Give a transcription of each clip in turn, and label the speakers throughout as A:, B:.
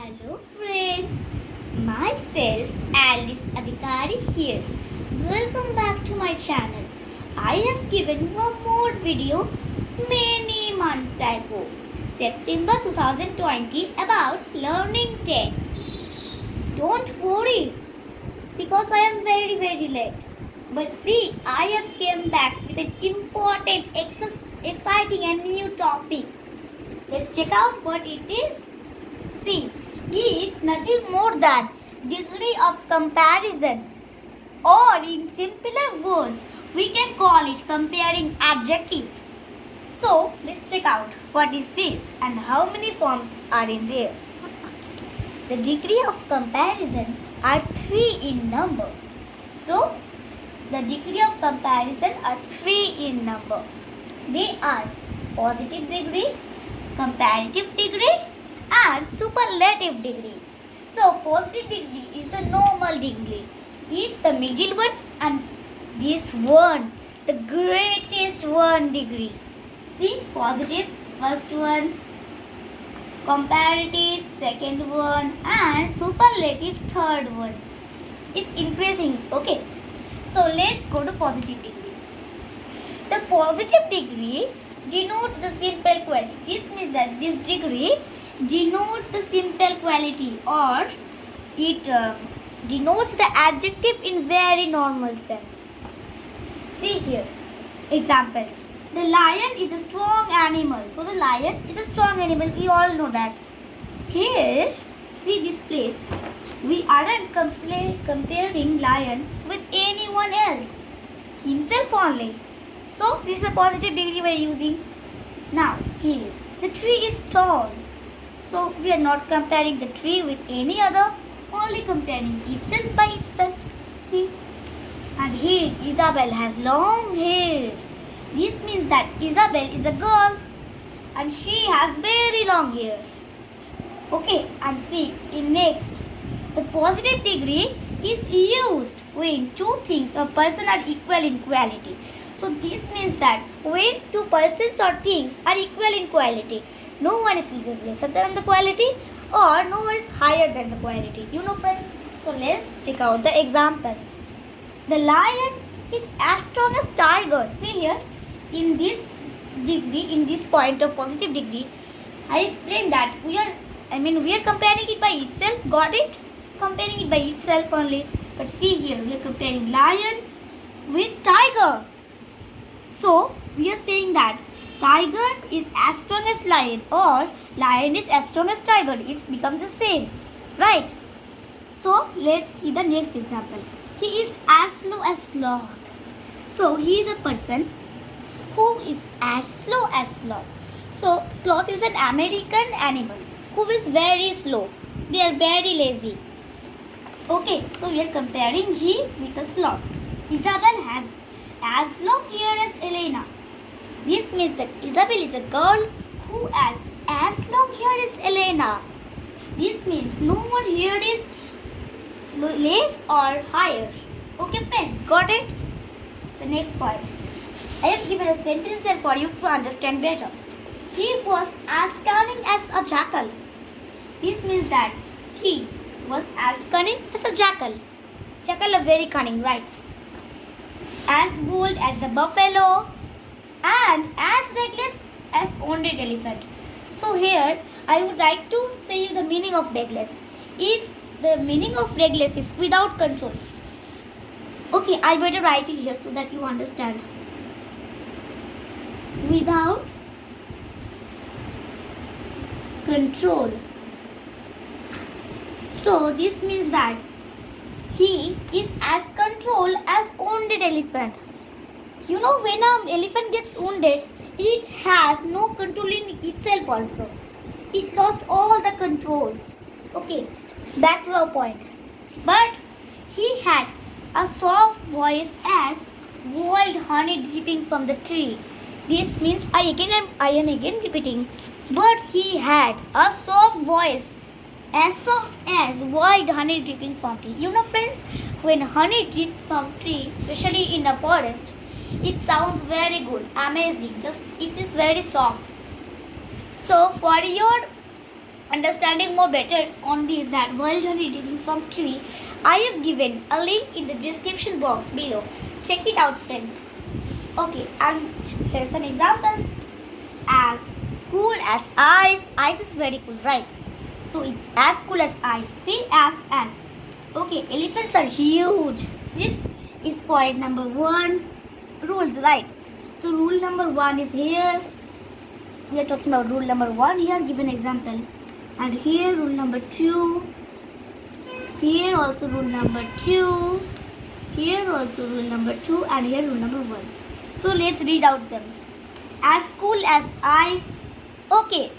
A: Hello friends, myself Alice Adhikari here. Welcome back to my channel. I have given one more video many months ago, September 2020 about learning text. Don't worry because I am very late. But see, I have came back with an important, exciting and new topic. Let's check out what it is. See, it's nothing more than degree of comparison, or in simpler words, we can call it comparing adjectives. So, let's check out what is this and how many forms are in there. The degree of comparison are 3 in number. So, the degree of comparison are 3 in number. They are positive degree, comparative degree, and superlative degree. So positive degree is the normal degree. It's the middle one, and this one, the greatest one degree. See, positive first one, comparative second one, and superlative third one. It's increasing. Okay. So let's go to positive degree. The positive degree denotes the simple quality. This means that this degree denotes the simple quality, or it denotes the adjective in very normal sense. See here, examples. The lion is a strong animal. So the lion is a strong animal. We all know that. Here, see this place. We aren't comparing lion with anyone else. Himself only. So this is a positive degree we are using. Now here, the tree is tall. So we are not comparing the tree with any other, only comparing itself by itself. See? And here Isabel has long hair. This means that Isabel is a girl and she has very long hair. Okay, and see in next, the positive degree is used when two things or person are equal in quality. So this means that when two persons or things are equal in quality, no one is lesser than the quality or no one is higher than the quality. You know friends. So let's check out the examples. The lion is as strong as tiger. See here, in this degree, in this point of positive degree, I explained that we are comparing it by itself. Got it? Comparing it by itself only. But see here, we are comparing lion with tiger. So we are saying that tiger is as strong as lion, or lion is as strong as tiger. It becomes the same, right? So let's see the next example. He is as slow as sloth. So he is a person who is as slow as sloth. So sloth is an American animal who is very slow. They are very lazy. Okay, so we are comparing he with a sloth. Isabel has as long hair as Elena. This means that Isabel is a girl who has as long hair as Elena. This means no one here is less or higher. Okay friends, got it? The next point. I have given a sentence here for you to understand better. He was as cunning as a jackal. This means that he was as cunning as a jackal. Jackal are very cunning, right? As bold as the buffalo, and as reckless as wounded elephant. So here I would like to say you the meaning of reckless. The meaning of reckless is without control. Okay, I better write it here so that you understand. Without control. So this means that he is as controlled as wounded elephant. You know, when an elephant gets wounded, it has no control in itself also. It lost all the controls. Okay, back to our point. But he had a soft voice as wild honey dripping from the tree. This means I am again repeating. But he had a soft voice as soft as wild honey dripping from tree. You know friends, when honey drips from tree, especially in the forest, it sounds very good, amazing. Just it is very soft. So for your understanding more better on this that wild honey dipping from tree, I have given a link in the description box below. Check it out, friends. Okay, and here's some examples. As cool as ice. Ice is very cool, right? So it's as cool as ice. Say as. Okay, elephants are huge. This is point number 1. Rules, right? So rule number 1 is here. We are talking about rule number 1 here. Give an example. And here rule number 2. Here also rule number 2. Here also rule number 2. And here rule number 1. So let's read out them. As cool as ice. Okay.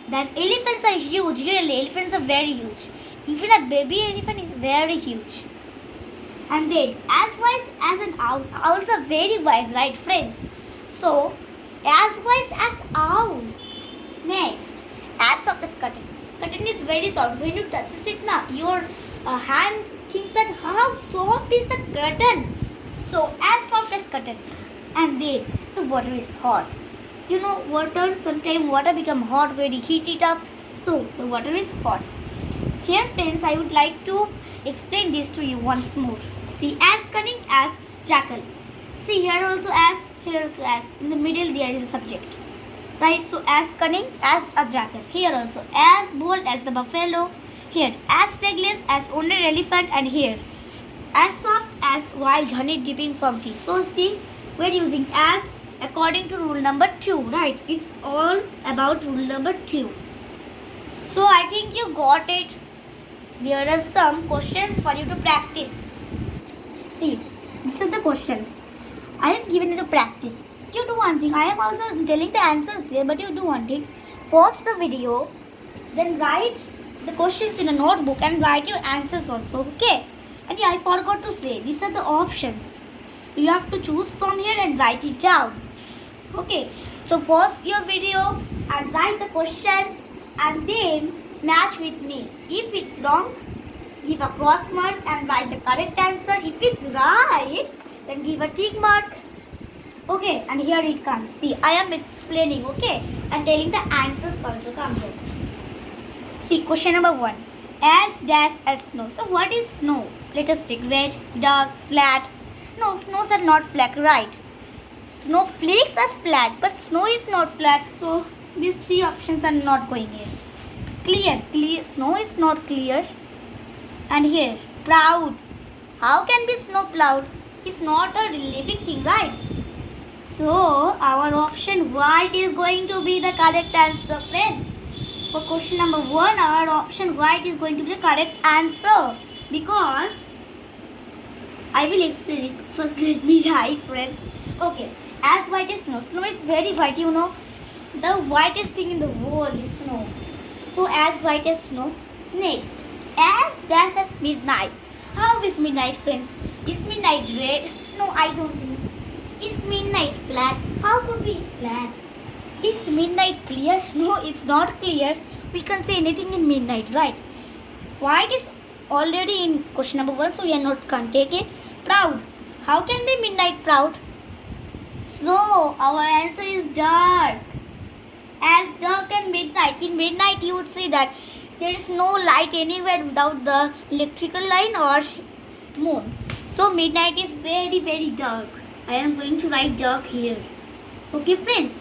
A: Then elephants are huge. Really, elephants are very huge. Even a baby elephant is very huge. And then as wise as an owl. Owls are very wise, right, friends? So as wise as owl. Next, as soft as cotton. Cotton is very soft. When you touch it, your hand thinks that how soft is the cotton. So as soft as cotton. And then the water is hot. You know, sometimes water become hot when you heat it up. So the water is hot. Here, friends, I would like to explain this to you once more. See, as cunning as jackal. See, here also as, here also as. In the middle there is a subject. Right, so as cunning as a jackal. Here also as bold as the buffalo. Here as reckless as owner elephant. And here as soft as wild honey dipping from tea. So see, we're using as according to rule number 2, right? It's all about rule number 2. So I think you got it. There are some questions for you to practice. See, these are the questions. I have given you to practice. You do one thing. I am also telling the answers here, but you do one thing. Pause the video, then write the questions in a notebook and write your answers also. Okay? And yeah, I forgot to say, these are the options. You have to choose from here and write it down. Okay? So pause your video and write the questions and then match with me. If it's wrong, give a cross mark and write the correct answer. If it's right, then give a tick mark. Okay, and here it comes. See, I am explaining, okay? And telling the answers also come here. See, question number 1. As dash as snow. So what is snow? Let us take red, dark, flat. No, snows are not flat, right? Snowflakes are flat, but snow is not flat. So these 3 options are not going here. Clear. Snow is not clear. And here, proud. How can be snow proud? It's not a living thing, right? So our option white is going to be the correct answer, friends. For question number 1, our option white is going to be the correct answer. Because I will explain it. First let me write, friends. Okay, as white as snow. Snow is very white, you know. The whitest thing in the world is snow. So as white as snow. Next, as dash as midnight. How is midnight, friends? Is midnight red? No, I don't think. Is midnight flat? How could be flat? Is midnight clear? No, it's not clear. We can say anything in midnight, right? White is already in question number 1, so we are not going to take it. Proud. How can be midnight proud? So our answer is dark. As dark and midnight. In midnight you would see that there is no light anywhere without the electrical line or moon. So midnight is very, very dark. I am going to write dark here. Okay, friends?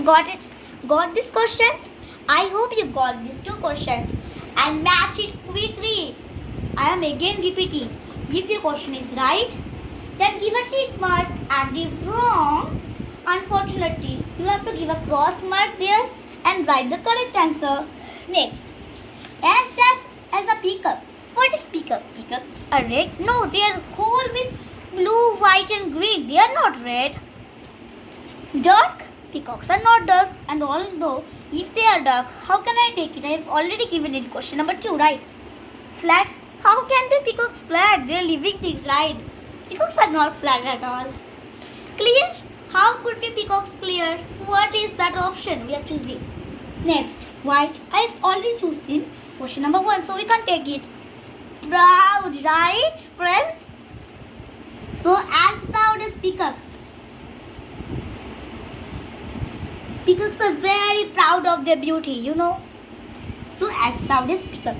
A: Got it? Got these questions? I hope you got these 2 questions and match it quickly. I am again repeating. If your question is right, then give a tick mark, and if wrong, unfortunately, you have to give a cross mark there and write the correct answer. Next, as a peacock. What is peacock? Peacocks are red? No, they are whole with blue, white and green. They are not red. Dark? Peacocks are not dark. And although if they are dark, how can I take it? I have already given it question number 2, right? Flat? How can be peacocks flat? They are living things, right? Peacocks are not flat at all. Clear? How could be peacocks clear? What is that option we are choosing? Next, white. I have already chosen question number 1, so we can't take it. Proud, right, friends? So as proud as peacock. Peacocks are very proud of their beauty, you know. So as proud as peacock.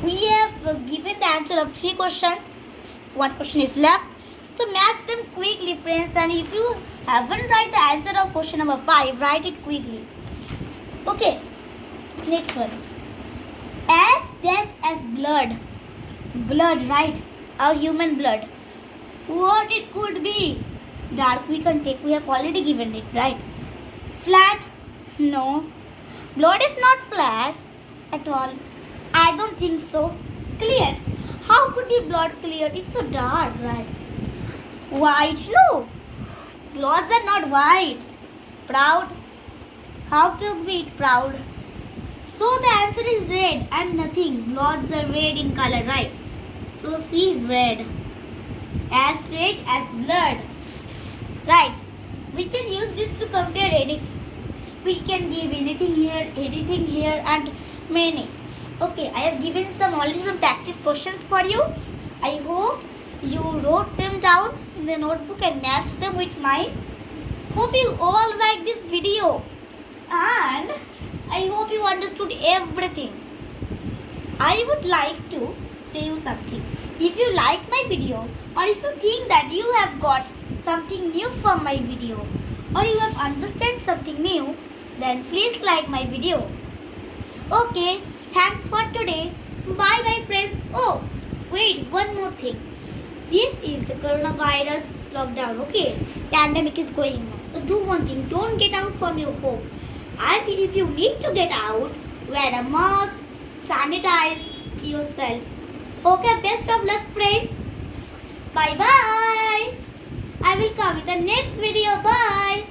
A: We have given the answer of 3 questions. 1 question is left. So match them quickly, friends. And if you haven't write the answer of question number 5, write it quickly. Okay. Next one. As blood. Blood, right? Our human blood. What it could be? Dark we can take. We have already given it, right? Flat? No. Blood is not flat at all. I don't think so. Clear? How could be blood clear? It's so dark, right? White? No. Bloods are not white. Proud? How could be it proud? So the answer is red and nothing. Bloods are red in color, right? So see red. As red as blood. Right. We can use this to compare anything. We can give anything here and many. Okay, I have given already some practice questions for you. I hope you wrote them down in the notebook and matched them with mine. Hope you all like this video. And I hope you understood everything. I would like to say you something. If you like my video or if you think that you have got something new from my video or you have understand something new, then please like my video. Okay, thanks for today. Bye bye friends. Oh, wait, one more thing. This is the coronavirus lockdown, okay? Pandemic is going on. So do one thing, don't get out from your home. And if you need to get out, wear a mask, sanitize yourself. Okay, best of luck friends. Bye bye. I will come with the next video. Bye.